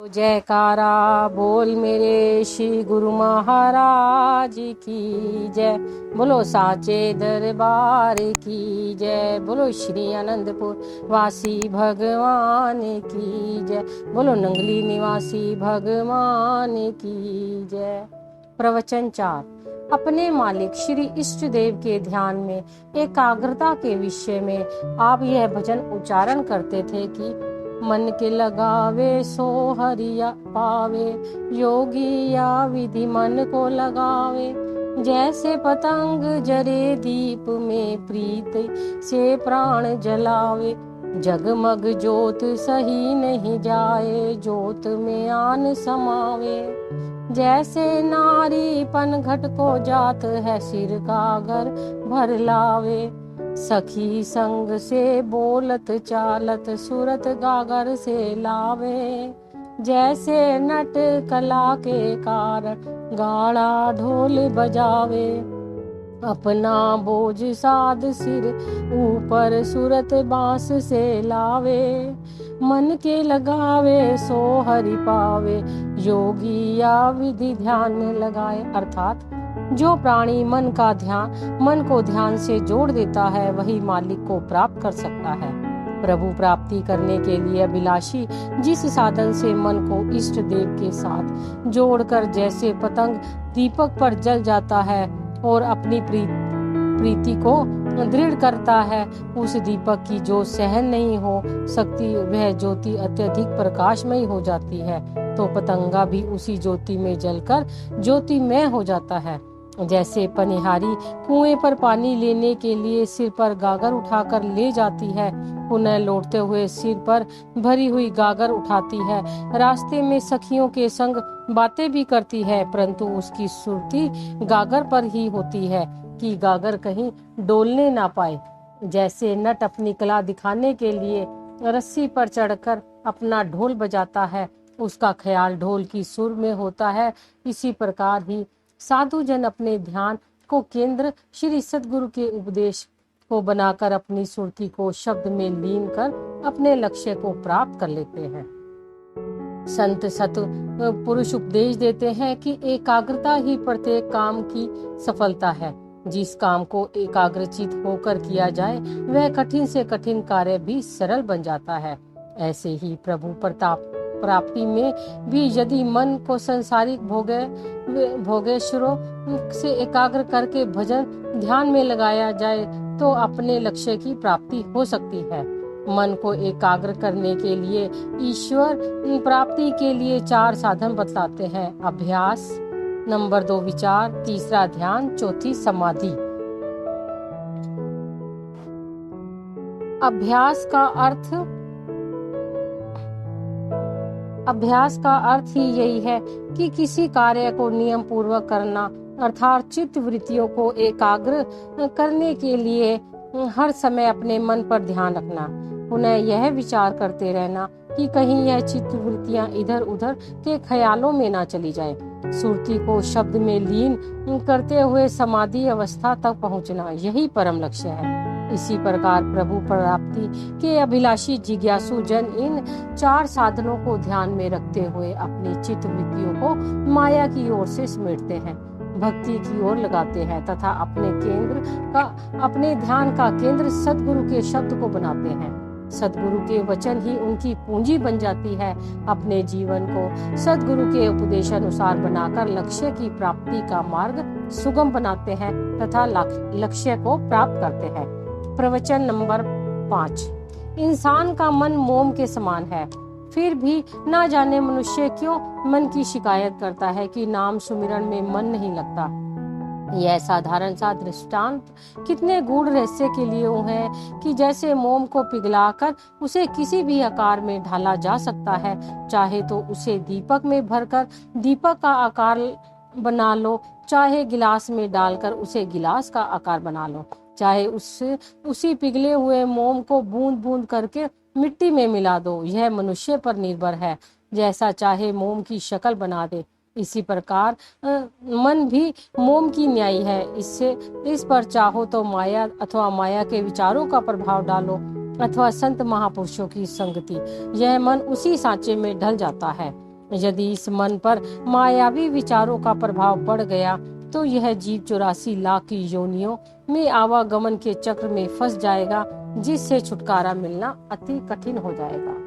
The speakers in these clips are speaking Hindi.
जयकारा बोल मेरे श्री गुरु महाराज की जय। बोलो साचे दरबार की जय। बोलो श्री आनंदपुर वासी भगवान की जय। बोलो नंगली निवासी भगवान की जय। प्रवचन 4। अपने मालिक श्री इष्ट देव के ध्यान में एकाग्रता के विषय में आप यह भजन उच्चारण करते थे कि मन के लगावे सो हरिया पावे, योगी या विधि मन को लगावे। जैसे पतंग जरे दीप में प्रीत से प्राण जलावे। जगमग ज्योत सही नहीं जाए, ज्योत में आन समावे। जैसे नारी पन घट को जात है, सिर कागर भर लावे। सखी संग से बोलत चालत, सूरत गागर से लावे। जैसे नट कला के कारण गाड़ा ढोल बजावे। अपना बोझ साध सिर ऊपर, सूरत बांस से लावे। मन के लगावे सो हरि पावे, योगी या विधि ध्यान लगाए। अर्थात जो प्राणी मन को ध्यान से जोड़ देता है, वही मालिक को प्राप्त कर सकता है। प्रभु प्राप्ति करने के लिए अभिलाषी जिस साधन से मन को इष्ट देव के साथ जोड़कर जैसे पतंग दीपक पर जल जाता है और अपनी प्रीति को दृढ़ करता है, उस दीपक की जो सहन नहीं हो सकती, वह ज्योति अत्यधिक प्रकाशमयी हो जाती है, तो पतंगा भी उसी ज्योति में जलकर ज्योतिमय हो जाता है। जैसे पनिहारी कुएं पर पानी लेने के लिए सिर पर गागर उठाकर ले जाती है, पुनः लौटते हुए सिर पर भरी हुई गागर उठाती है। रास्ते में सखियों के संग बातें भी करती है, परंतु उसकी सुरती गागर पर ही होती है कि गागर कहीं डोलने ना पाए। जैसे नट अपनी कला दिखाने के लिए रस्सी पर चढ़कर अपना ढोल बजाता है, उसका ख्याल ढोल की सुर में होता है, इसी प्रकार ही साधु जन अपने ध्यान को केंद्र श्री सद्गुरु के उपदेश को बनाकर अपनी सुरती को शब्द में लीन कर अपने लक्ष्य को प्राप्त कर लेते हैं। संत सत पुरुष उपदेश देते हैं कि एकाग्रता ही प्रत्येक काम की सफलता है। जिस काम को एकाग्रचित होकर किया जाए, वह कठिन से कठिन कार्य भी सरल बन जाता है। ऐसे ही प्रभु प्रताप प्राप्ति में भी यदि मन को संसारिक भोगेश्वरों से एकाग्र करके भजन ध्यान में लगाया जाए, तो अपने लक्ष्य की प्राप्ति हो सकती है। मन को एकाग्र करने के लिए ईश्वर प्राप्ति के लिए 4 साधन बतलाते हैं। अभ्यास, नंबर 2 विचार, तीसरा ध्यान, चौथी समाधि। अभ्यास का अर्थ ही यही है कि किसी कार्य को नियम पूर्वक करना, अर्थात चित्त वृत्तियों को एकाग्र करने के लिए हर समय अपने मन पर ध्यान रखना, पुनः यह विचार करते रहना कि कहीं यह चित्त वृत्तियां इधर उधर के ख्यालों में ना चली जाए। सुरती को शब्द में लीन करते हुए समाधि अवस्था तक पहुंचना, यही परम लक्ष्य है। इसी प्रकार प्रभु प्राप्ति के अभिलाषी जिज्ञासु जन इन 4 साधनों को ध्यान में रखते हुए अपनी चित्त वृत्तियों को माया की ओर से समेटते हैं, भक्ति की ओर लगाते हैं तथा अपने ध्यान का केंद्र सद्गुरु के शब्द को बनाते हैं। सद्गुरु के वचन ही उनकी पूंजी बन जाती है। अपने जीवन को सद्गुरु के उपदेशानुसार बनाकर लक्ष्य की प्राप्ति का मार्ग सुगम बनाते हैं तथा लक्ष्य को प्राप्त करते हैं। प्रवचन नंबर 5। इंसान का मन मोम के समान है, फिर भी ना जाने मनुष्य क्यों मन की शिकायत करता है कि नाम सुमिरन में मन नहीं लगता। यह साधारण सा दृष्टांत कितने गूढ़ रहस्य के लिए है कि जैसे मोम को पिघलाकर उसे किसी भी आकार में ढाला जा सकता है, चाहे तो उसे दीपक में भरकर दीपक का आकार बना लो, चाहे गिलास में डालकर उसे गिलास का आकार बना लो, चाहे उसी पिघले हुए मोम को बूंद बूंद करके मिट्टी में मिला दो। यह मनुष्य पर निर्भर है, जैसा चाहे मोम की शक्ल बना दे। इसी प्रकार मन भी मोम की न्यायी है। इस पर चाहो तो माया अथवा माया के विचारों का प्रभाव डालो अथवा संत महापुरुषों की संगति, यह मन उसी सांचे में ढल जाता है। यदि इस मन पर मायावी विचारों का प्रभाव पड़ गया तो यह जीव 84 लाख की योनियों में आवागमन के चक्र में फंस जाएगा, जिससे छुटकारा मिलना अति कठिन हो जाएगा।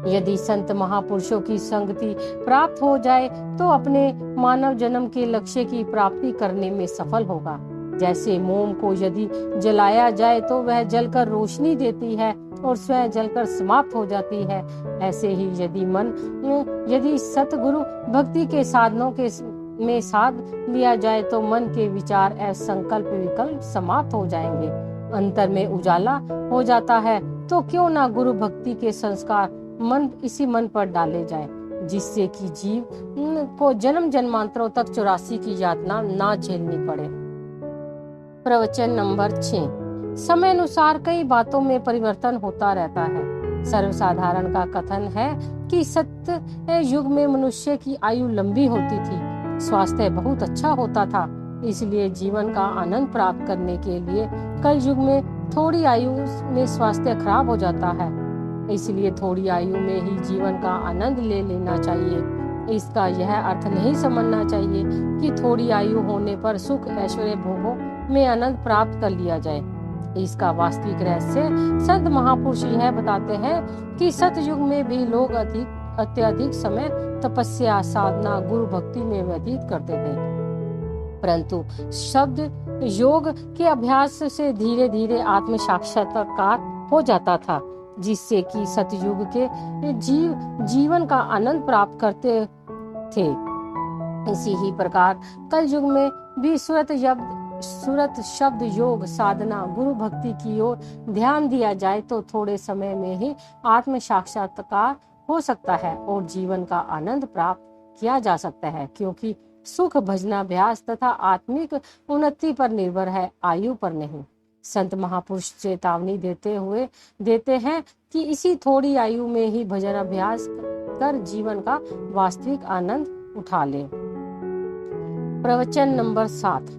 यदि संत महापुरुषों की संगति प्राप्त हो जाए तो अपने मानव जन्म के लक्ष्य की प्राप्ति करने में सफल होगा। जैसे मोम को यदि जलाया जाए तो वह जलकर रोशनी देती है और स्वयं जलकर समाप्त हो जाती है, ऐसे ही यदि सतगुरु भक्ति के साधनों के में साध लिया जाए तो मन के विचार संकल्प विकल्प समाप्त हो जाएंगे, अंतर में उजाला हो जाता है। तो क्यों ना गुरु भक्ति के संस्कार इसी मन पर डाले जाए, जिससे कि जीव को जन्म जन्मांतरों तक 84 की यातना ना झेलनी पड़े। प्रवचन नंबर 6। समय अनुसार कई बातों में परिवर्तन होता रहता है। सर्वसाधारण का कथन है कि सत्य युग में मनुष्य की आयु लंबी होती थी, स्वास्थ्य बहुत अच्छा होता था, इसलिए जीवन का आनंद प्राप्त करने के लिए कल युग में थोड़ी आयु में स्वास्थ्य खराब हो जाता है, इसलिए थोड़ी आयु में ही जीवन का आनंद ले लेना चाहिए। इसका यह अर्थ नहीं समझना चाहिए कि थोड़ी आयु होने पर सुख ऐश्वर्य भोगों में आनंद प्राप्त कर लिया जाए। इसका वास्तविक रहस्य संत महापुरुष यह बताते हैं कि सतयुग में भी लोग अत्यधिक समय तपस्या साधना गुरु भक्ति में व्यतीत करते थे, परंतु शब्द योग के अभ्यास से धीरे धीरे आत्म साक्षात्कार हो जाता था, जिससे कि सतयुग के जीवन का आनंद प्राप्त करते थे। इसी ही प्रकार कल युग में भी सूरत शब्द योग साधना गुरु भक्ति की ओर ध्यान दिया जाए तो थोड़े समय में ही आत्म साक्षात्कार हो सकता है और जीवन का आनंद प्राप्त किया जा सकता है, क्योंकि सुख भजनाभ्यास तथा आत्मिक उन्नति पर निर्भर है, आयु पर नहीं। संत महापुरुष चेतावनी देते हैं कि इसी थोड़ी आयु में ही भजन अभ्यास कर जीवन का वास्तविक आनंद उठा ले। प्रवचन नंबर 7।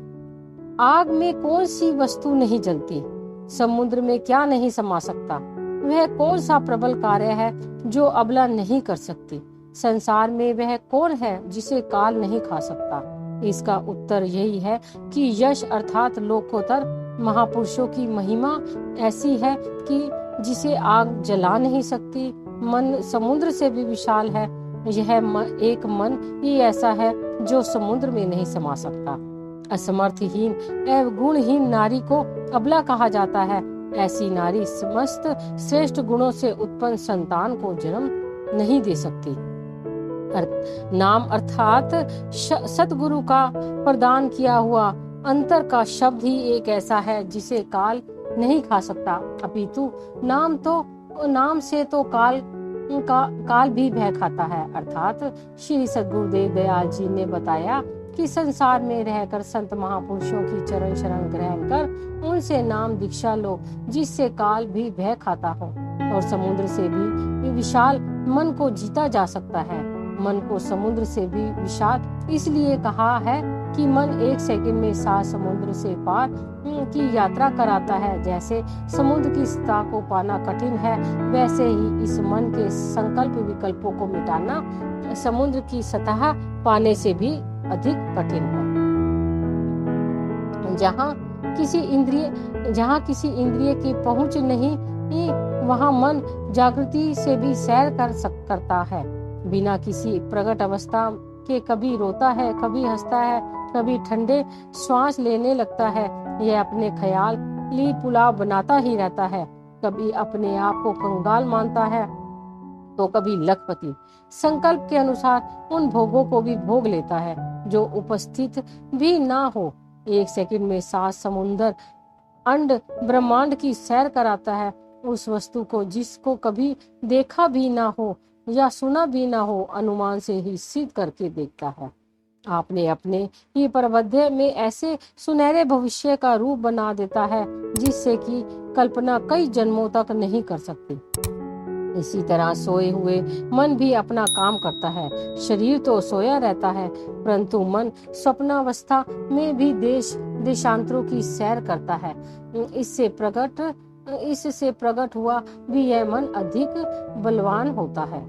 आग में कौन सी वस्तु नहीं जलती, समुद्र में क्या नहीं समा सकता, वह कौन सा प्रबल कार्य है जो अबला नहीं कर सकती, संसार में वह कौन है जिसे काल नहीं खा सकता। इसका उत्तर यही है कि यश अर्थात लोकोत्तर महापुरुषों की महिमा ऐसी है कि जिसे आग जला नहीं सकती। मन समुद्र से भी विशाल है, यह एक मन ही ऐसा है जो समुद्र में नहीं समा सकता। असमर्थहीन एवं गुणहीन नारी को अबला कहा जाता है, ऐसी नारी समस्त श्रेष्ठ गुणों से उत्पन्न संतान को जन्म नहीं दे सकती। नाम अर्थात सतगुरु का प्रदान किया हुआ अंतर का शब्द ही एक ऐसा है जिसे काल नहीं खा सकता, अपितु नाम से तो काल भी भय खाता है। अर्थात श्री सद्गुरुदेव दयाल जी ने बताया कि संसार में रहकर संत महापुरुषों की चरण शरण ग्रहण कर उनसे नाम दीक्षा लो, जिससे काल भी भय खाता हो और समुद्र से भी विशाल मन को जीता जा सकता है। मन को समुद्र से भी विशाल इसलिए कहा है कि मन एक सेकंड में 7 समुद्र से पार की यात्रा कराता है। जैसे समुद्र की सतह को पाना कठिन है, वैसे ही इस मन के संकल्प विकल्पों को मिटाना समुद्र की सतह पाने से भी अधिक कठिन है। जहाँ किसी इंद्रिय की पहुंच नहीं, वहाँ मन जागृति से भी सैर करता है। बिना किसी प्रकट अवस्था के कभी रोता है, कभी हंसता है, कभी ठंडे श्वास लेने लगता है। यह अपने ख्याल पुलाव बनाता ही रहता है, कभी अपने आप को कंगाल मानता है तो कभी लखपति। संकल्प के अनुसार उन भोगों को भी भोग लेता है जो उपस्थित भी ना हो। एक सेकंड में 7 समुंदर अंड ब्रह्मांड की सैर कराता है। उस वस्तु को जिसको कभी देखा भी ना हो या सुना भी ना हो, अनुमान से ही सिद्ध करके देखता है। आपने अपने ही प्रबंध में ऐसे सुनहरे भविष्य का रूप बना देता है जिससे कि कल्पना कई जन्मों तक नहीं कर सकती। इसी तरह सोए हुए मन भी अपना काम करता है। शरीर तो सोया रहता है, परंतु मन स्वप्नावस्था में भी देशांतरों की सैर करता है। इससे प्रकट हुआ भी यह मन अधिक बलवान होता है।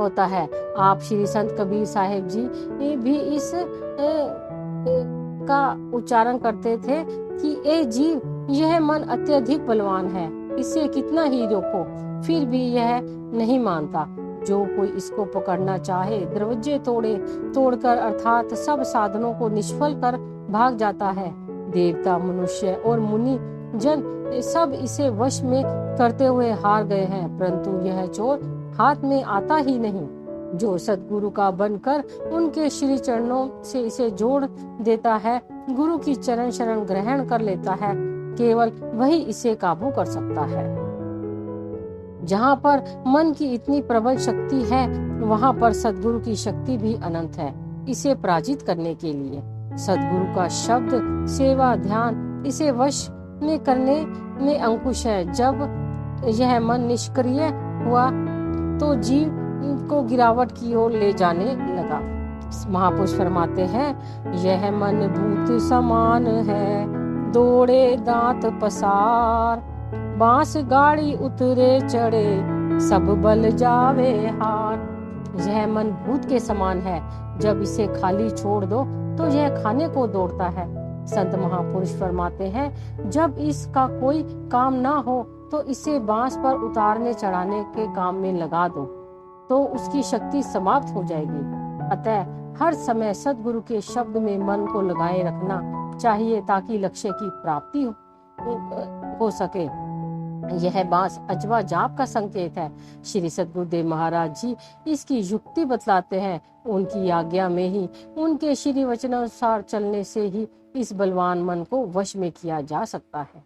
होता है। आप श्री संत कबीर साहिब जी भी इस का उच्चारण करते थे कि ए जीव, यह मन अत्यधिक बलवान है, इसे कितना ही रोको फिर भी यह नहीं मानता। जो कोई इसको पकड़ना चाहे दरवाजे तोड़कर अर्थात सब साधनों को निष्फल कर भाग जाता है। देवता, मनुष्य और मुनि जन सब इसे वश में करते हुए हार गए हैं, परंतु यह चोर हाथ में आता ही नहीं। जो सद्गुरु का बनकर उनके श्री चरणों से इसे जोड़ देता है, गुरु की चरण शरण ग्रहण कर लेता है, केवल वही इसे काबू कर सकता है। जहाँ पर मन की इतनी प्रबल शक्ति है, वहाँ पर सद्गुरु की शक्ति भी अनंत है। इसे पराजित करने के लिए सद्गुरु का शब्द, सेवा, ध्यान इसे वश में करने में अंकुश है। जब यह मन निष्क्रिय हुआ तो जीव को गिरावट की ओर ले जाने लगा। महापुरुष फरमाते हैं, यह मन भूत समान है, दौड़े दांत पसार, बांस गाड़ी उतरे चढ़े, सब बल जावे हार। यह मन भूत के समान है, जब इसे खाली छोड़ दो तो यह खाने को दौड़ता है। संत महापुरुष फरमाते हैं, जब इसका कोई काम ना हो तो इसे बांस पर उतारने चढ़ाने के काम में लगा दो तो उसकी शक्ति समाप्त हो जाएगी। अतः हर समय सद्गुरु के शब्द में मन को लगाए रखना चाहिए ताकि लक्ष्य की प्राप्ति हो सके। यह बांस अजवा जाप का संकेत है। श्री सद्गुरुदेव महाराज जी इसकी युक्ति बतलाते हैं। उनकी आज्ञा में ही, उनके श्री वचनानुसार चलने से ही इस बलवान मन को वश में किया जा सकता है।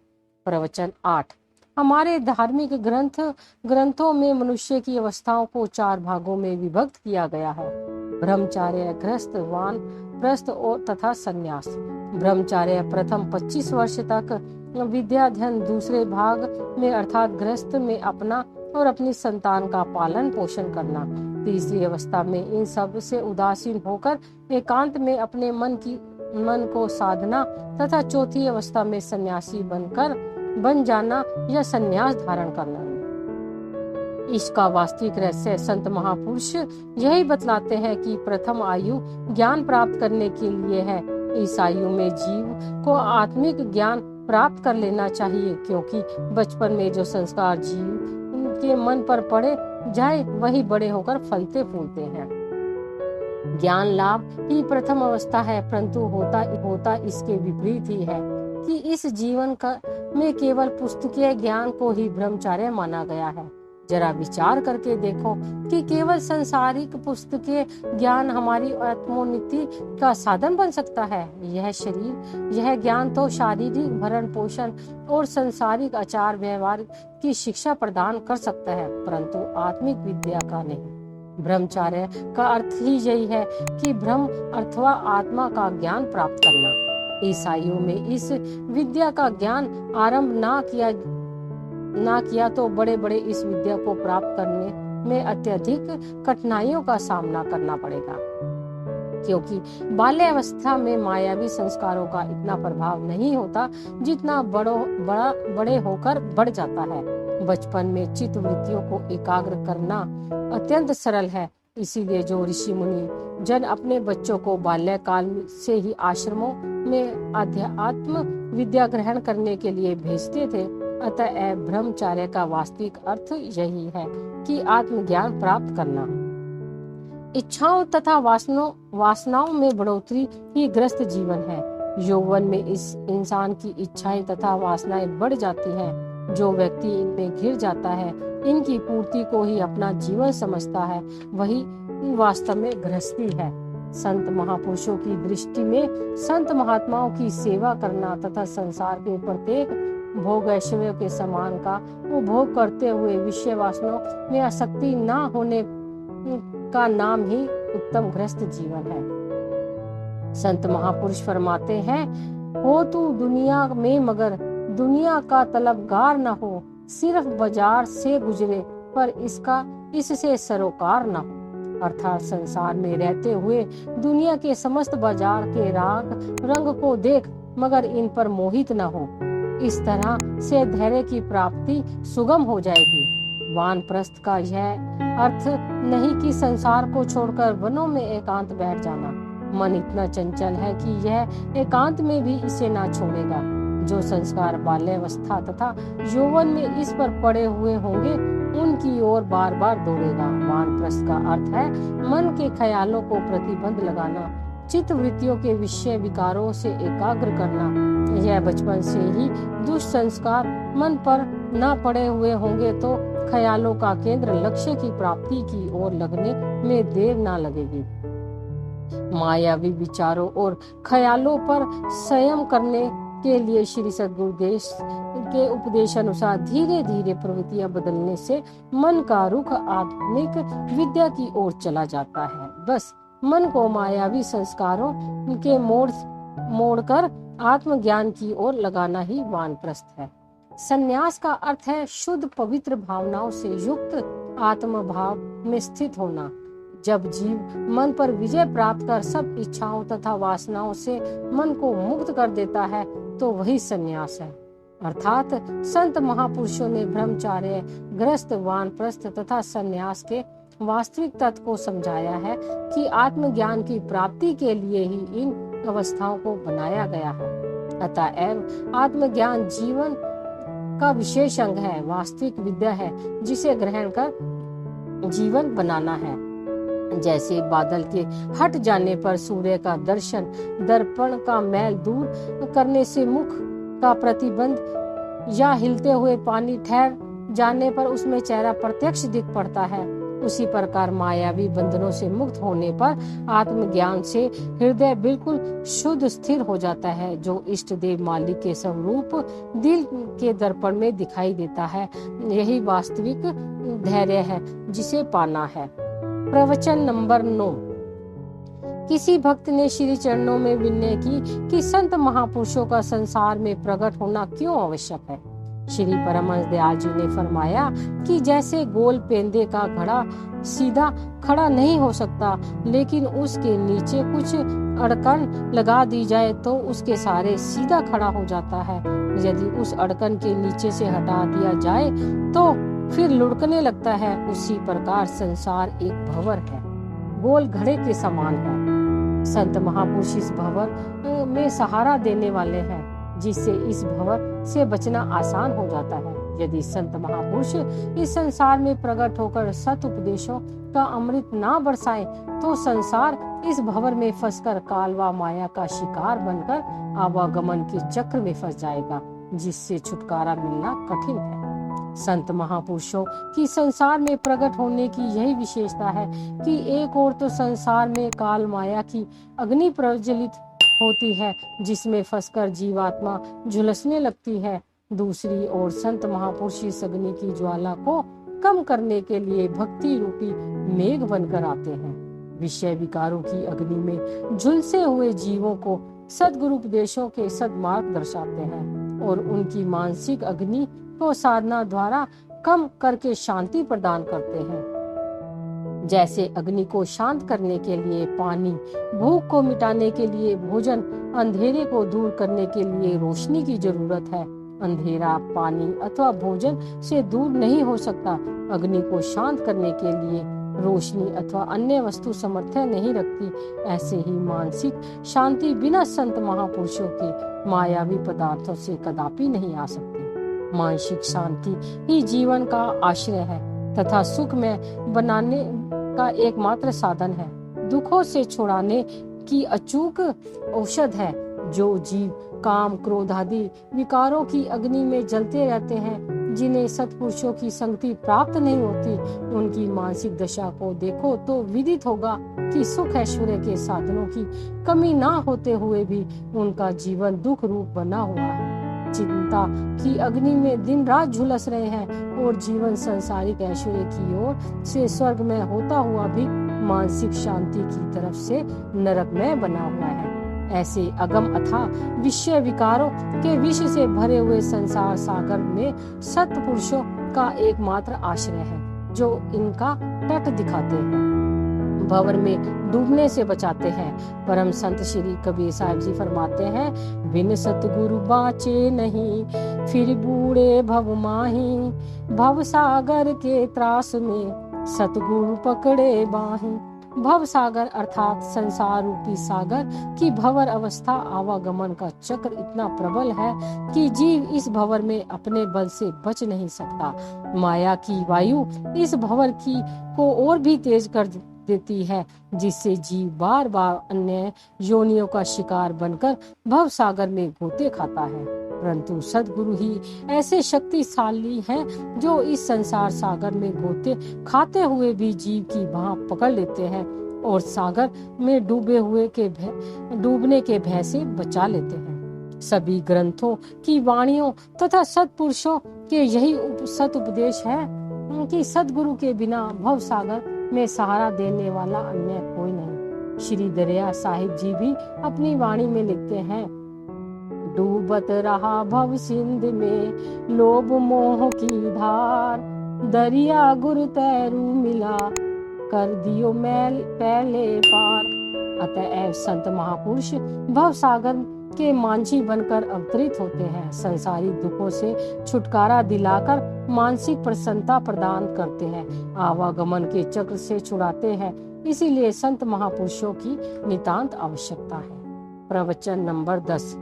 प्रवचन 8। हमारे धार्मिक ग्रंथों में मनुष्य की अवस्थाओं को 4 भागों में विभक्त किया गया है: ब्रह्मचार्य, गृहस्थ, वानप्रस्थ और तथा संन्यास। ब्रह्मचार्य प्रथम 25 वर्ष तक विद्याध्ययन, दूसरे भाग में अर्थात गृहस्थ में अपना और अपनी संतान का पालन पोषण करना, तीसरी अवस्था में इन सब से उदासीन होकर एकांत में अपने मन को साधना तथा चौथी अवस्था में सन्यासी बन जाना या संन्यास धारण करना। इसका वास्तविक रहस्य संत महापुरुष यही बतलाते हैं कि प्रथम आयु ज्ञान प्राप्त करने के लिए है। इस आयु में जीव को आत्मिक ज्ञान प्राप्त कर लेना चाहिए, क्योंकि बचपन में जो संस्कार जीव के मन पर पड़े जाए वही बड़े होकर फलते फूलते हैं। ज्ञान लाभ ही प्रथम अवस्था है, परंतु होता इसके विपरीत ही है कि इस जीवन में केवल पुस्तकीय ज्ञान को ही ब्रह्मचार्य माना गया है। जरा विचार करके देखो कि केवल सांसारिक पुस्तकीय ज्ञान हमारी आत्मोन्नति का साधन बन सकता है। यह ज्ञान तो शारीरिक भरण पोषण और सांसारिक आचार व्यवहार की शिक्षा प्रदान कर सकता है, परंतु आत्मिक विद्या का नहीं। ब्रह्मचार्य का अर्थ ही यही है कि ब्रह्म अथवा आत्मा का ज्ञान प्राप्त करना। इस आयु में इस विद्या का ज्ञान आरंभ ना किया तो बड़े बड़े इस विद्या को प्राप्त करने में अत्यधिक कठिनाइयों का सामना करना पड़ेगा, क्योंकि बाल्यावस्था में मायावी संस्कारों का इतना प्रभाव नहीं होता जितना बड़े होकर बढ़ जाता है। बचपन में चित्त वृत्तियों को एकाग्र करना अत्यंत सरल है, इसीलिए जो ऋषि मुनि जन अपने बच्चों को बाल्यकाल से ही आश्रमों में अध्यात्म विद्या ग्रहण करने के लिए भेजते थे। अतः ब्रह्मचार्य का वास्तविक अर्थ यही है कि आत्मज्ञान प्राप्त करना। इच्छाओं तथा वासनाओं में बढ़ोतरी ही ग्रस्त जीवन है। यौवन में इस इंसान की इच्छाएं तथा वासनाएं बढ़ जाती हैं। जो व्यक्ति इनमें घिर जाता है, इनकी पूर्ति को ही अपना जीवन समझता है, वही वास्तव में गृहस्थी है। संत महापुरुषों की दृष्टि में संत महात्माओं की सेवा करना तथा संसार के प्रत्येक भोग ऐश्वर्य के समान का उपभोग करते हुए विषय वासनाओं में आसक्ति न होने का नाम ही उत्तम गृहस्थ जीवन है। संत महापुरुष फरमाते हैं, हो तू दुनिया में मगर दुनिया का तलबगार न हो, सिर्फ बाजार से गुजरे पर इससे सरोकार न हो। अर्थात संसार में रहते हुए दुनिया के समस्त बाजार के रंग को देख मगर इन पर मोहित न हो। इस तरह से धैर्य की प्राप्ति सुगम हो जाएगी। वानप्रस्थ का यह अर्थ नहीं कि संसार को छोड़कर वनों में एकांत बैठ जाना। मन इतना चंचल है कि यह एकांत में भी इसे ना छोड़ेगा। जो संस्कार बाल्यावस्था तथा यौवन में इस पर पड़े हुए होंगे उनकी ओर बार बार दौड़ेगा। वानप्रस्थ का अर्थ है मन के ख्यालों को प्रतिबंध लगाना, चित्त वृत्तियों के विषय विकारों से एकाग्र करना। यह बचपन से ही दुष्ट संस्कार मन पर न पड़े हुए होंगे तो ख्यालों का केंद्र लक्ष्य की प्राप्ति की ओर लगने में देर न लगेगी। मायावी विचारों और ख्यालों पर संयम करने के लिए श्री सद्गुरुदेव के उपदेश अनुसार धीरे धीरे प्रवृत्तियां बदलने से मन का रुख आधुनिक विद्या की ओर चला जाता है। बस मन को मायावी संस्कारों के मोड़कर आत्मज्ञान की ओर लगाना ही वानप्रस्थ है। संन्यास का अर्थ है शुद्ध पवित्र भावनाओं से युक्त आत्मभाव में स्थित होना। जब जीव मन पर विजय प्राप्त कर सब इच्छाओं तथा वासनाओं से मन को मुक्त कर देता है तो वही संन्यास है। अर्थात संत महापुरुषों ने ब्रह्मचार्य, गृहस्थ, वानप्रस्थ तथा संन्यास के वास्तविक तत्व को समझाया है कि आत्मज्ञान की प्राप्ति के लिए ही इन अवस्थाओं को बनाया गया है। अतएव आत्मज्ञान जीवन का विशेष अंग है, वास्तविक विद्या है जिसे ग्रहण कर जीवन बनाना है। जैसे बादल के हट जाने पर सूर्य का दर्शन, दर्पण का मैल दूर करने से मुख का प्रतिबंध या हिलते हुए पानी ठहर जाने पर उसमें चेहरा प्रत्यक्ष दिख पड़ता है, उसी प्रकार मायावी बंधनों से मुक्त होने पर आत्मज्ञान से हृदय बिल्कुल शुद्ध स्थिर हो जाता है। जो इष्ट देव मालिक के स्वरूप दिल के दर्पण में दिखाई देता है, यही वास्तविक धैर्य है जिसे पाना है। प्रवचन नंबर 9। किसी भक्त ने श्री चरणों में विनय की कि संत महापुरुषों का संसार में प्रकट होना क्यों आवश्यक है। श्री परमहंस दयाल जी ने फरमाया कि जैसे गोल पेंदे का घड़ा सीधा खड़ा नहीं हो सकता, लेकिन उसके नीचे कुछ अड़कन लगा दी जाए तो उसके सहारे सीधा खड़ा हो जाता है। यदि उस अड़कन के नीचे से हटा दिया जाए तो फिर लुढ़कने लगता है। उसी प्रकार संसार एक भंवर है, गोल घड़े के समान है। संत महापुरुष इस भंवर में सहारा देने वाले हैं, जिससे इस भंवर से बचना आसान हो जाता है। यदि संत महापुरुष इस संसार में प्रकट होकर सत उपदेशों का अमृत ना बरसाए तो संसार इस भंवर में फंसकर काल व माया का शिकार बनकर आवागमन के चक्र में फंस जाएगा, जिससे छुटकारा मिलना कठिन है। संत महापुरुषों की संसार में प्रकट होने की यही विशेषता है कि एक ओर तो संसार में काल माया की अग्नि प्रज्वलित होती है, जिसमें फंसकर जीवात्मा झुलसने लगती है। दूसरी ओर संत महापुरुष इस अग्नि की ज्वाला को कम करने के लिए भक्ति रूपी मेघ बनकर आते हैं। विषय विकारों की अग्नि में झुलसे हुए जीवों को सद्गुरु उपदेशों के सद्मार्ग दर्शाते हैं और उनकी मानसिक अग्नि को साधना द्वारा कम करके शांति प्रदान करते हैं। जैसे अग्नि को शांत करने के लिए पानी, भूख को मिटाने के लिए भोजन, अंधेरे को दूर करने के लिए रोशनी की जरूरत है। अंधेरा पानी अथवा भोजन से दूर नहीं हो सकता। अग्नि को शांत करने के लिए रोशनी अथवा अन्य वस्तु सामर्थ्य नहीं रखती। ऐसे ही मानसिक शांति बिना संत महापुरुषों के मायावी पदार्थों से कदापि नहीं आ सकती। मानसिक शांति ही जीवन का आश्रय है तथा सुख में बनाने का एकमात्र साधन है। दुखों से छुड़ाने की अचूक औषध है। जो जीव काम, क्रोध आदि विकारों की अग्नि में जलते रहते हैं, जिन्हें सत्पुरुषों की संगति प्राप्त नहीं होती, उनकी मानसिक दशा को देखो तो विदित होगा कि सुख ऐश्वर्य के साधनों की कमी ना होते हुए भी उनका जीवन दुख रूप बना हुआ है। चिंता की अग्नि में दिन रात झुलस रहे हैं और जीवन संसारिक ऐश्वर्य की ओर से स्वर्ग में होता हुआ भी मानसिक शांति की तरफ से नरक में बना हुआ है। ऐसे अगम अथाह विषय विकारों के विष से भरे हुए संसार सागर में सत्पुरुषों का एकमात्र आश्रय है, जो इनका तट दिखाते हैं। भंवर में डूबने से बचाते हैं। परम संत श्री कबीर साहिब जी फरमाते हैं, बिन सतगुरु बाँचे नहीं, फिर बूढ़े भव माही, भव सागर के त्रास में सतगुरु पकड़े बाही। भव सागर अर्थात संसार रूपी सागर की भंवर अवस्था आवागमन का चक्र इतना प्रबल है कि जीव इस भंवर में अपने बल से बच नहीं सकता। माया की वायु इस भंवर की को और भी तेज कर देती है, जिससे जीव बार बार अन्य योनियों का शिकार बनकर भव सागर में गोते खाता है। परंतु सद्गुरु ही ऐसे शक्तिशाली हैं जो इस संसार सागर में गोते खाते हुए भी जीव की बाह पकड़ लेते हैं और सागर में डूबने के भय से बचा लेते हैं। सभी ग्रंथों की वाणियों तथा सत्पुरुषों के यही सत उपदेश है कि सद्गुरु के बिना भव सागर में सहारा देने वाला अन्य कोई नहीं। श्री दरिया साहिब जी भी अपनी वाणी में लिखते हैं, डूबत रहा भव सिंध में लोभ मोह की धार, दरिया गुरु तैरू मिला कर दियो मैल पहले पार। अतएव संत महापुरुष भव सागर के मांझी बनकर अवतरित होते हैं, संसारी दुखों से छुटकारा दिलाकर मानसिक प्रसन्नता प्रदान करते हैं, आवागमन के चक्र से छुड़ाते हैं। इसीलिए संत महापुरुषों की नितांत आवश्यकता है। प्रवचन नंबर 10।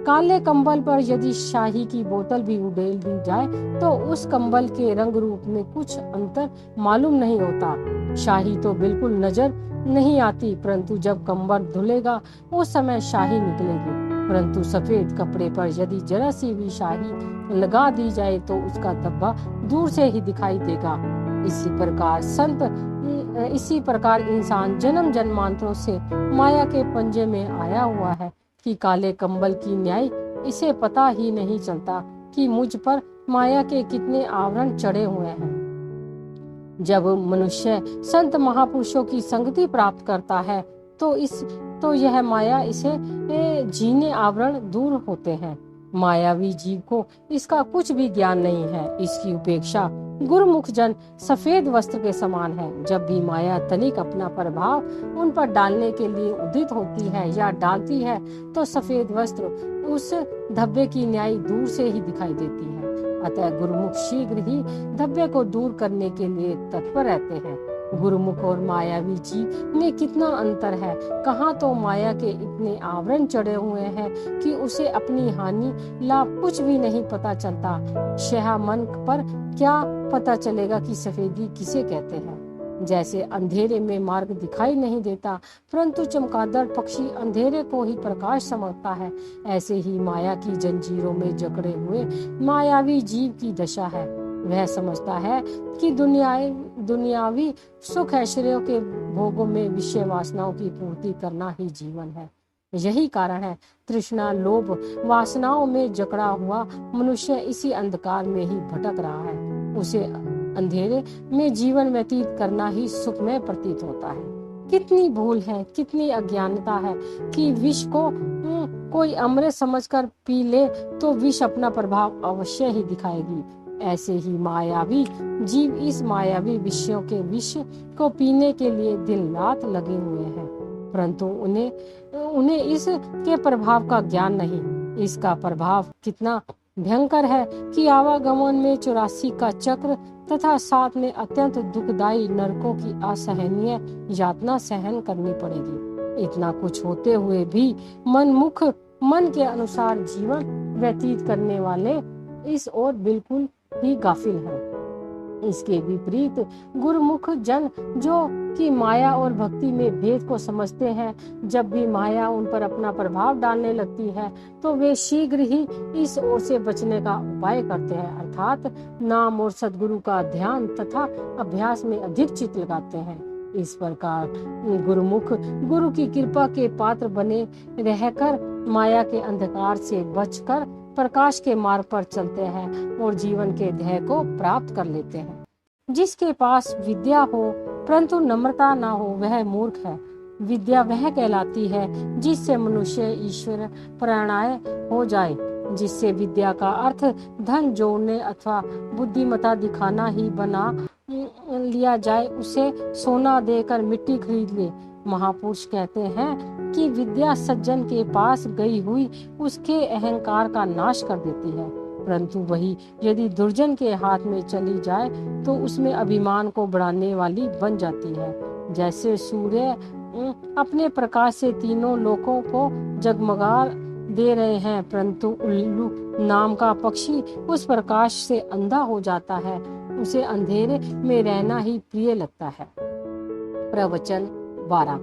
काले कंबल पर यदि शाही की बोतल भी उड़ेल दी जाए तो उस कंबल के रंग रूप में कुछ अंतर मालूम नहीं होता। शाही तो बिल्कुल नजर नहीं आती, परंतु जब कंबल धुलेगा उस समय शाही निकलेगी। परंतु सफेद कपड़े पर यदि जरा सी भी शाही लगा दी जाए तो उसका धब्बा दूर से ही दिखाई देगा। इसी प्रकार इंसान जन्म जन्मांतरों से माया के पंजे में आया हुआ है कि काले कंबल की न्याय इसे पता ही नहीं चलता कि मुझ पर माया के कितने आवरण चढ़े हुए हैं। जब मनुष्य संत महापुरुषों की संगति प्राप्त करता है तो यह माया इसे जीने आवरण दूर होते हैं। मायावी जीव को इसका कुछ भी ज्ञान नहीं है। इसकी उपेक्षा गुरुमुख जन सफेद वस्त्र के समान है। जब भी माया तनिक अपना प्रभाव उन पर डालने के लिए उदित होती है या डालती है तो सफेद वस्त्र उस धब्बे की न्याय दूर से ही दिखाई देती है। अतः गुरुमुख शीघ्र ही धब्बे को दूर करने के लिए तत्पर रहते हैं। गुरुमुख और मायावी जीव में कितना अंतर है। कहाँ तो माया के इतने आवरण चढ़े हुए हैं कि उसे अपनी हानि लाभ कुछ भी नहीं पता चलता। शह मन पर क्या पता चलेगा कि सफेदी किसे कहते हैं। जैसे अंधेरे में मार्ग दिखाई नहीं देता परंतु चमगादड़ पक्षी अंधेरे को ही प्रकाश समझता है, ऐसे ही माया की जंजीरों में जकड़े हुए मायावी जीव की दशा है। वह समझता है कि दुनियावी सुख ऐश्वर्यों के भोगों में विषय वासनाओं की पूर्ति करना ही जीवन है। यही कारण है तृष्णा लोभ वासनाओं में जकड़ा हुआ मनुष्य इसी अंधकार में ही भटक रहा है। उसे अंधेरे में जीवन व्यतीत करना ही सुखमय प्रतीत होता है। कितनी भूल है, कितनी अज्ञानता है कि विष को कोई अमृत समझकर पी ले तो विष अपना प्रभाव अवश्य ही दिखाएगी। ऐसे ही मायावी जीव इस मायावी विषयों के विष को पीने के लिए दिन रात लगे हुए हैं, परंतु उन्हें इसके प्रभाव का ज्ञान नहीं। इसका प्रभाव कितना भयंकर है कि आवागमन में 84 का चक्र तथा साथ में अत्यंत दुखदायी नरकों की असहनीय यातना सहन करनी पड़ेगी। इतना कुछ होते हुए भी मन के अनुसार जीवन व्यतीत करने वाले इस ओर बिल्कुल ही गाफिल है। इसके विपरीत गुरुमुख जन जो कि माया और भक्ति में भेद को समझते हैं, जब भी माया उन पर अपना प्रभाव डालने लगती है तो वे शीघ्र ही इस ओर से बचने का उपाय करते हैं, अर्थात नाम और सद्गुरु का ध्यान तथा अभ्यास में अधिक चित्त लगाते हैं। इस प्रकार गुरुमुख गुरु की कृपा के पात्र बने रहकर माया के अंधकार से बचकर प्रकाश के मार्ग पर चलते हैं और जीवन के ध्येय को प्राप्त कर लेते हैं। जिसके पास विद्या हो परंतु नम्रता न हो वह मूर्ख है। विद्या वह कहलाती है जिससे मनुष्य ईश्वर प्रणय हो जाए। जिससे विद्या का अर्थ धन जोड़ने अथवा बुद्धिमता दिखाना ही बना लिया जाए उसे सोना देकर मिट्टी खरीद ले। महापुरुष कहते हैं कि विद्या सज्जन के पास गई हुई उसके अहंकार का नाश कर देती है, परंतु वही यदि दुर्जन के हाथ में चली जाए तो उसमें अभिमान को बढ़ाने वाली बन जाती है। जैसे सूर्य अपने प्रकाश से तीनों लोकों को जगमगा दे रहे हैं, परंतु उल्लू नाम का पक्षी उस प्रकाश से अंधा हो जाता है, उसे अंधेरे में रहना ही प्रिय लगता है। प्रवचन 12।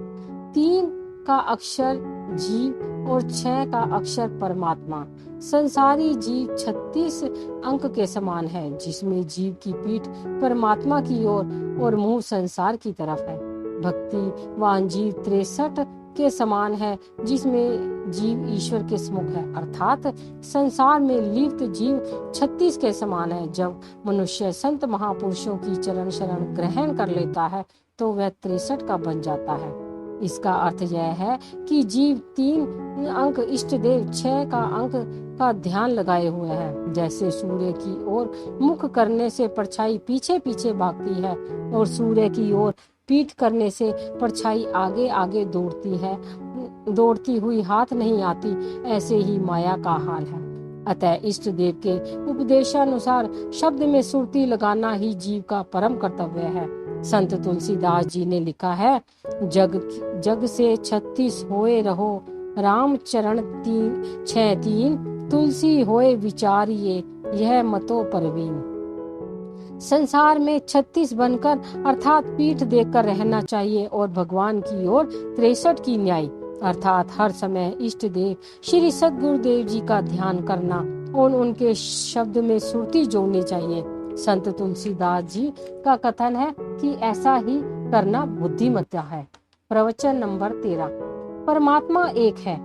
3 का अक्षर जीव और 6 का अक्षर परमात्मा। संसारी जीव 36 अंक के समान है, जिसमें जीव की पीठ परमात्मा की ओर और मुंह संसार की तरफ है। भक्तिवान जीव 63 के समान है, जिसमें जीव ईश्वर के सम्मुख है, अर्थात संसार में लिप्त जीव 36 के समान है। जब मनुष्य संत महापुरुषों की चरण शरण ग्रहण कर लेता है तो वह 63 का बन जाता है। इसका अर्थ यह है कि जीव 3 अंक इष्ट देव 6 का अंक का ध्यान लगाए हुए हैं। जैसे सूर्य की ओर मुख करने से परछाई पीछे पीछे भागती है और सूर्य की ओर पीठ करने से परछाई आगे आगे दौड़ती हुई हाथ नहीं आती, ऐसे ही माया का हाल है। अतः इष्ट देव के उपदेशानुसार शब्द में सुरती लगाना ही जीव का परम कर्तव्य है। संत तुलसीदास जी ने लिखा है, जग से 36 होए रहो, राम चरण 6 तुलसी होए विचारिये, यह मतो परवीन। संसार में 36 बनकर अर्थात पीठ देखकर रहना चाहिए और भगवान की ओर 63 की न्याय अर्थात हर समय इष्ट देव श्री सद्गुरुदेव जी का ध्यान करना और उनके शब्द में सुरती जोड़नी चाहिए। संत तुलसीदास जी का कथन है कि ऐसा ही करना बुद्धिमत्ता है। प्रवचन नंबर 13। परमात्मा एक है,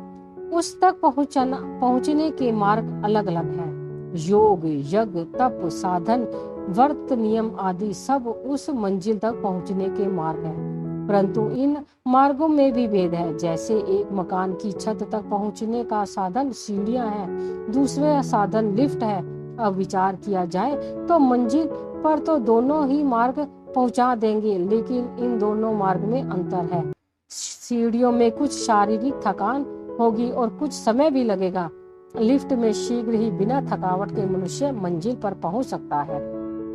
उस तक पहुंचने के मार्ग अलग अलग हैं। योग, यज्ञ, तप, साधन, व्रत, नियम आदि सब उस मंजिल तक पहुंचने के मार्ग हैं, परंतु इन मार्गों में भी भेद है। जैसे एक मकान की छत तक पहुंचने का साधन सीढ़ियां हैं, दूसरा साधन लिफ्ट है। अब विचार किया जाए तो मंजिल पर तो दोनों ही मार्ग पहुंचा देंगे, लेकिन इन दोनों मार्ग में अंतर है। सीढ़ियों में कुछ शारीरिक थकान होगी और कुछ समय भी लगेगा। लिफ्ट में शीघ्र ही बिना थकावट के मनुष्य मंजिल पर पहुंच सकता है।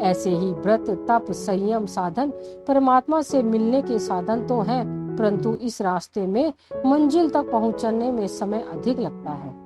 ऐसे ही व्रत, तप, संयम साधन परमात्मा से मिलने के साधन तो हैं, परंतु इस रास्ते में मंजिल तक पहुंचने में समय अधिक लगता है।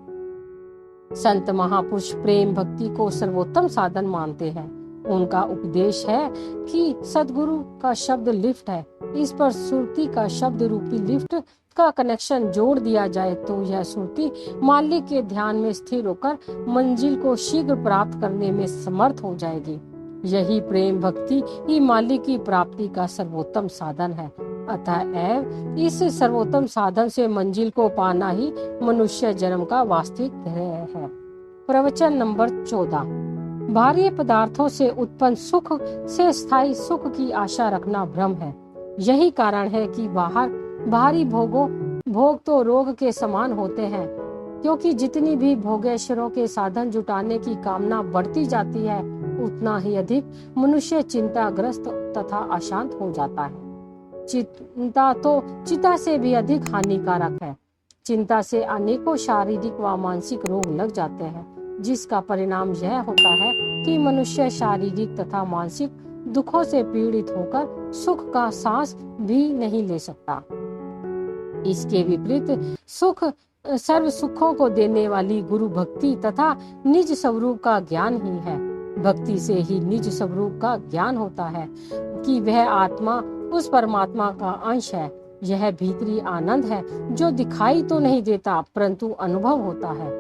संत महापुरुष प्रेम भक्ति को सर्वोत्तम साधन मानते हैं। उनका उपदेश है कि सदगुरु का शब्द लिफ्ट है, इस पर सुरती का शब्द रूपी लिफ्ट का कनेक्शन जोड़ दिया जाए तो यह सुरती मालिक के ध्यान में स्थिर होकर मंजिल को शीघ्र प्राप्त करने में समर्थ हो जाएगी। यही प्रेम भक्ति ही मालिक की प्राप्ति का सर्वोत्तम साधन है। अतः इस सर्वोत्तम साधन से मंजिल को पाना ही मनुष्य जन्म का वास्तविक ध्येय है। प्रवचन नंबर 14। बाह्य पदार्थों से उत्पन्न सुख से स्थायी सुख की आशा रखना भ्रम है। यही कारण है कि बाहरी भोग तो रोग के समान होते हैं, क्योंकि जितनी भी भोगेश्वरों के साधन जुटाने की कामना बढ़ती जाती है, उतना ही अधिक मनुष्य चिंताग्रस्त तथा अशांत हो जाता है। चिंता तो चिता से भी अधिक हानिकारक है। चिंता से अनेकों शारीरिक व मानसिक रोग लग जाते हैं, जिसका परिणाम यह होता है कि मनुष्य शारीरिक तथा मानसिक दुखों से पीड़ित होकर सुख का सांस भी नहीं ले सकता। इसके विपरीत सुख सर्व सुखों को देने वाली गुरु भक्ति तथा निज स्वरूप का ज्ञान ही है। भक्ति से ही निज स्वरूप का ज्ञान होता है कि वह आत्मा उस परमात्मा का अंश है। यह भीतरी आनंद है जो दिखाई तो नहीं देता, परंतु अनुभव होता है।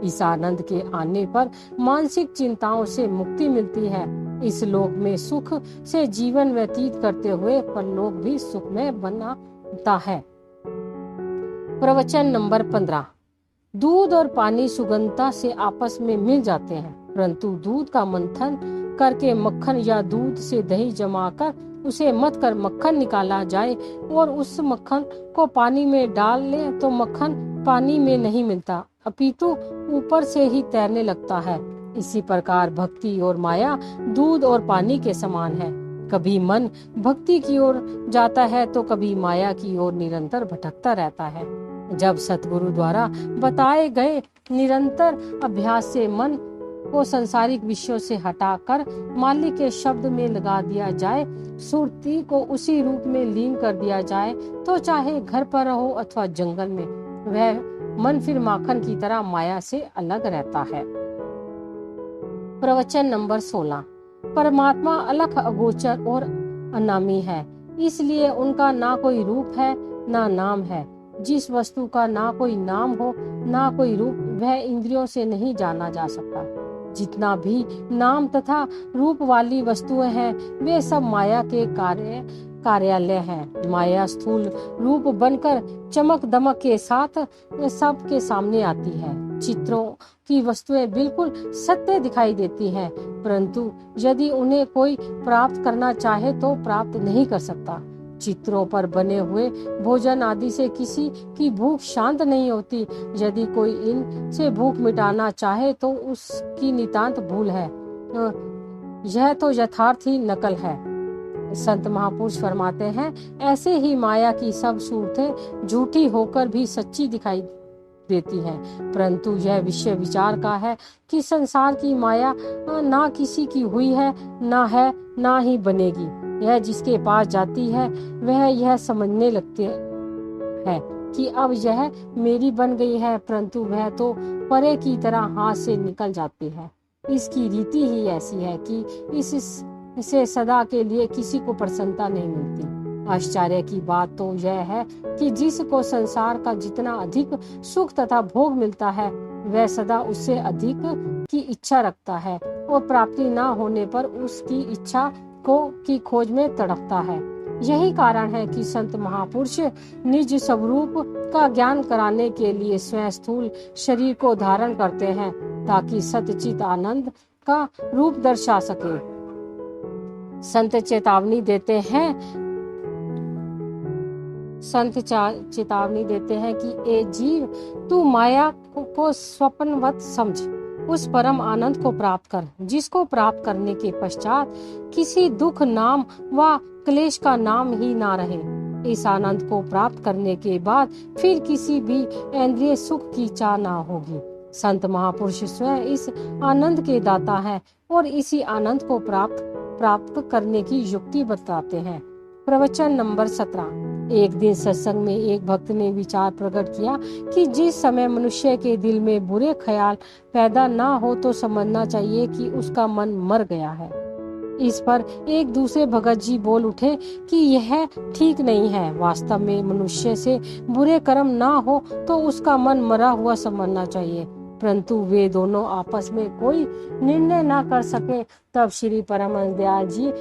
इस आनंद के आने पर मानसिक चिंताओं से मुक्ति मिलती है। इस लोक में सुख से जीवन व्यतीत करते हुए परलोक भी सुखमय बनता है। प्रवचन नंबर 15। दूध और पानी सुगंधता से आपस में मिल जाते हैं, परंतु दूध का मंथन करके मक्खन या दूध से दही जमाकर उसे मथ कर मक्खन निकाला जाए और उस मक्खन को पानी में डाल ले तो मक्खन पानी में नहीं मिलता, अपितु ऊपर से ही तैरने लगता है। इसी प्रकार भक्ति और माया दूध और पानी के समान है। कभी मन भक्ति की ओर जाता है तो कभी माया की ओर निरंतर भटकता रहता है। जब सतगुरु द्वारा बताए गए निरंतर अभ्यास से मन को संसारिक विषयों से हटाकर मालिक के शब्द में लगा दिया जाए, सुरती को उसी रूप में लीन कर दिया जाए, तो चाहे घर पर रहो अथवा जंगल में, वह मन फिर माखन की तरह माया से अलग रहता है। प्रवचन नंबर 16। परमात्मा अलख अगोचर और अनामी है, इसलिए उनका ना कोई रूप है ना नाम है। जिस वस्तु का ना कोई नाम हो ना कोई रूप, वह इंद्रियों से नहीं जाना जा सकता। जितना भी नाम तथा रूप वाली वस्तुएं हैं, वे सब माया के कार्यालय हैं। माया स्थूल रूप बनकर चमक दमक के साथ सबके सामने आती है। चित्रों की वस्तुएं बिल्कुल सत्य दिखाई देती हैं, परंतु यदि उन्हें कोई प्राप्त करना चाहे तो प्राप्त नहीं कर सकता। चित्रों पर बने हुए भोजन आदि से किसी की भूख शांत नहीं होती। यदि कोई इनसे भूख मिटाना चाहे तो उसकी नितांत भूल है। यह तो यथार्थ ही नकल है। संत महापुरुष फरमाते हैं, ऐसे ही माया की सब सूरतें झूठी होकर भी सच्ची दिखाई देती हैं, परंतु यह विषय विचार का है कि संसार की माया ना किसी की हुई है ना ही बनेगी। यह जिसके पास जाती है वह यह समझने लगते है कि अब यह मेरी बन गई है, परंतु वह तो परे की तरह हाथ से निकल जाती है। इसकी रीति ही ऐसी है कि इससे सदा के लिए किसी को प्रसन्नता नहीं मिलती। आश्चर्य की बात तो यह है कि जिसको संसार का जितना अधिक सुख तथा भोग मिलता है, वह सदा उससे अधिक की इच्छा रखता है और प्राप्ति न होने पर उसकी इच्छा की खोज में तड़पता है। यही कारण है कि संत महापुरुष निज स्वरूप का ज्ञान कराने के लिए स्वयं स्थूल शरीर को धारण करते हैं, ताकि सतचित आनंद का रूप दर्शा सके। संत चेतावनी देते हैं कि ए जीव, तू माया को स्वप्नवत समझ, उस परम आनंद को प्राप्त कर, जिसको प्राप्त करने के पश्चात किसी दुख नाम व क्लेश का नाम ही ना रहे। इस आनंद को प्राप्त करने के बाद फिर किसी भी इंद्रिय सुख की चाह ना होगी। संत महापुरुष स्वयं इस आनंद के दाता हैं और इसी आनंद को प्राप्त करने की युक्ति बताते हैं। प्रवचन नंबर 17। एक दिन सत्संग में एक भक्त ने विचार प्रकट किया कि जिस समय मनुष्य के दिल में बुरे ख्याल पैदा ना हो तो समझना चाहिए कि उसका मन मर गया है। इस पर एक दूसरे भगत जी बोल उठे कि यह ठीक नहीं है। वास्तव में मनुष्य से बुरे कर्म ना हो तो उसका मन मरा हुआ समझना चाहिए, परंतु वे दोनों आपस में कोई निर्णय ना कर सके। तब श्री परमहंस दयाल जी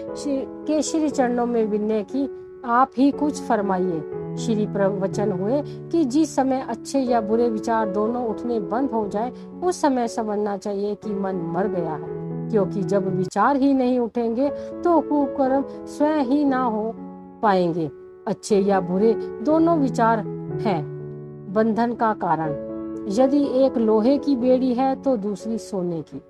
के श्री चरणों में विनय की, आप ही कुछ फरमाइए। श्री प्रवचन हुए कि जिस समय अच्छे या बुरे विचार दोनों उठने बंद हो जाए, उस समय समझना चाहिए कि मन मर गया है, क्योंकि जब विचार ही नहीं उठेंगे तो कुकर्म स्वयं ही ना हो पाएंगे। अच्छे या बुरे दोनों विचार हैं बंधन का कारण। यदि एक लोहे की बेड़ी है तो दूसरी सोने की।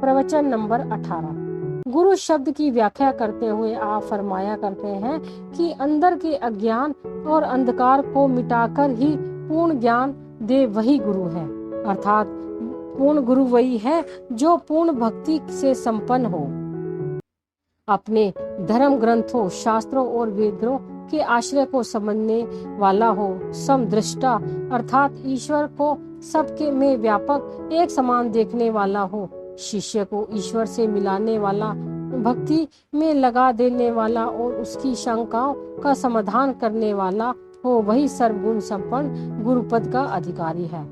प्रवचन नंबर 18। गुरु शब्द की व्याख्या करते हुए आप फरमाया करते हैं कि अंदर के अज्ञान और अंधकार को मिटाकर ही पूर्ण ज्ञान दे वही गुरु है। अर्थात पूर्ण गुरु वही है जो पूर्ण भक्ति से संपन्न हो, अपने धर्म ग्रंथों, शास्त्रों और वेदों के आश्रय को समझने वाला हो, समदृष्टा अर्थात ईश्वर को सबके में व्यापक एक समान देखने वाला हो, शिष्य को ईश्वर से मिलाने वाला, भक्ति में लगा देने वाला और उसकी शंकाओं का समाधान करने वाला हो, वही सर्वगुण संपन्न गुरुपद का अधिकारी है।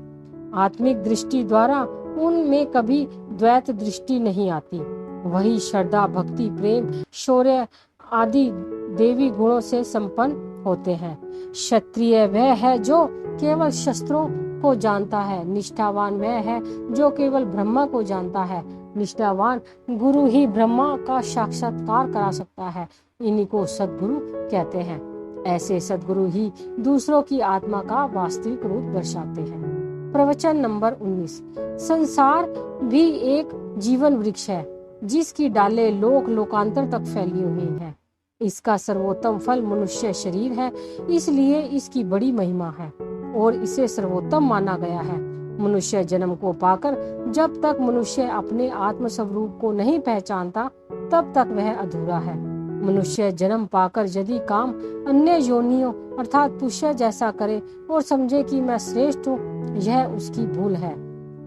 आत्मिक दृष्टि द्वारा उनमें कभी द्वैत दृष्टि नहीं आती। वही श्रद्धा, भक्ति, प्रेम, शौर्य आदि देवी गुणों से संपन्न होते हैं। क्षत्रिय वह है जो केवल शस्त्रों को जानता है, निष्ठावान वह है जो केवल ब्रह्मा को जानता है। निष्ठावान गुरु ही ब्रह्मा का साक्षात्कार करा सकता है। इन्हीं को सद्गुरु कहते हैं। ऐसे सद्गुरु ही दूसरों की आत्मा का वास्तविक रूप दर्शाते हैं। प्रवचन नंबर 19। संसार भी एक जीवन वृक्ष है जिसकी डालें लोक लोकांतर तक फैली हुई हैं। इसका सर्वोत्तम फल मनुष्य शरीर है, इसलिए इसकी बड़ी महिमा है और इसे सर्वोत्तम माना गया है। मनुष्य जन्म को पाकर जब तक मनुष्य अपने आत्म स्वरूप को नहीं पहचानता, तब तक वह अधूरा है। मनुष्य जन्म पाकर यदि काम अन्य योनियों अर्थात पुष्य जैसा करे और समझे कि मैं श्रेष्ठ हूँ, यह उसकी भूल है।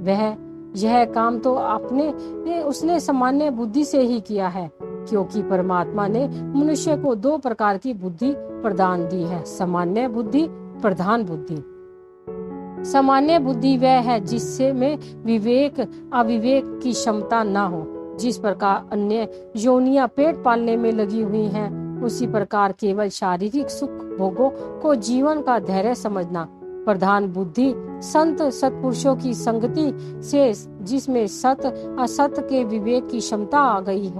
वह यह काम तो उसने सामान्य बुद्धि से ही किया है, क्योंकि परमात्मा ने मनुष्य को दो प्रकार की बुद्धि प्रदान दी है, सामान्य बुद्धि, प्रधान बुद्धि। सामान्य बुद्धि वह है जिससे में विवेक अविवेक की क्षमता न हो। जिस प्रकार अन्य योनियां पेट पालने में लगी हुई हैं, उसी प्रकार केवल शारीरिक सुख भोगों को जीवन का धैर्य समझना। प्रधान बुद्धि संत सत्पुरुषों की संगति से जिसमें सत असत के विवेक की क्षमता आ गई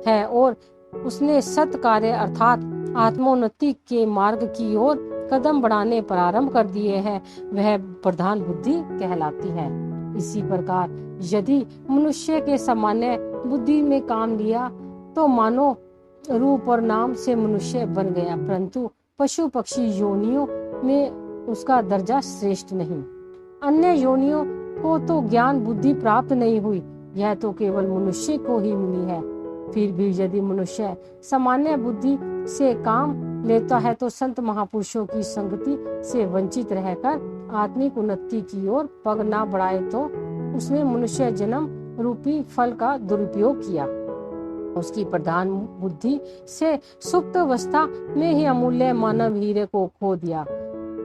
है और उसने सत कार्य अर्थात आत्मोन्नति के मार्ग की ओर कदम बढ़ाने प्रारंभ कर दिए हैं, वह प्रधान बुद्धि कहलाती है। इसी प्रकार यदि मनुष्य के सामान्य बुद्धि में काम लिया तो मानो रूप और नाम से मनुष्य बन गया, परंतु पशु पक्षी योनियों में उसका दर्जा श्रेष्ठ नहीं। अन्य योनियों को तो ज्ञान बुद्धि प्राप्त नहीं हुई, यह तो केवल मनुष्य को ही मिली है। फिर भी यदि मनुष्य सामान्य बुद्धि से काम लेता है तो संत महापुरुषों की संगति से वंचित रहकर आत्मिक उन्नति की ओर पग ना बढ़ाए तो उसने मनुष्य जन्म रूपी फल का दुरुपयोग किया। उसकी प्रधान बुद्धि से सुप्त अवस्था में ही अमूल्य मानव हीरे को खो दिया।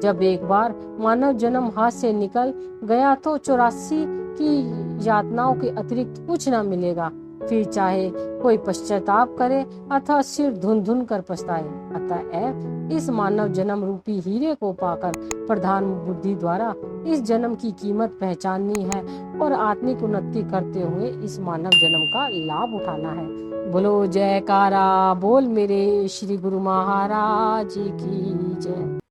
जब एक बार मानव जन्म हाथ से निकल गया तो 84 की यातनाओं के अतिरिक्त कुछ न मिलेगा। फिर चाहे कोई पश्चाताप करे अथवा सिर धुन धुन कर पछताए। अतः इस मानव जन्म रूपी हीरे को पाकर प्रधान बुद्धि द्वारा इस जन्म की कीमत पहचाननी है और आत्मिक उन्नति करते हुए इस मानव जन्म का लाभ उठाना है। बोलो जयकारा बोल मेरे श्री गुरु महाराज की जय।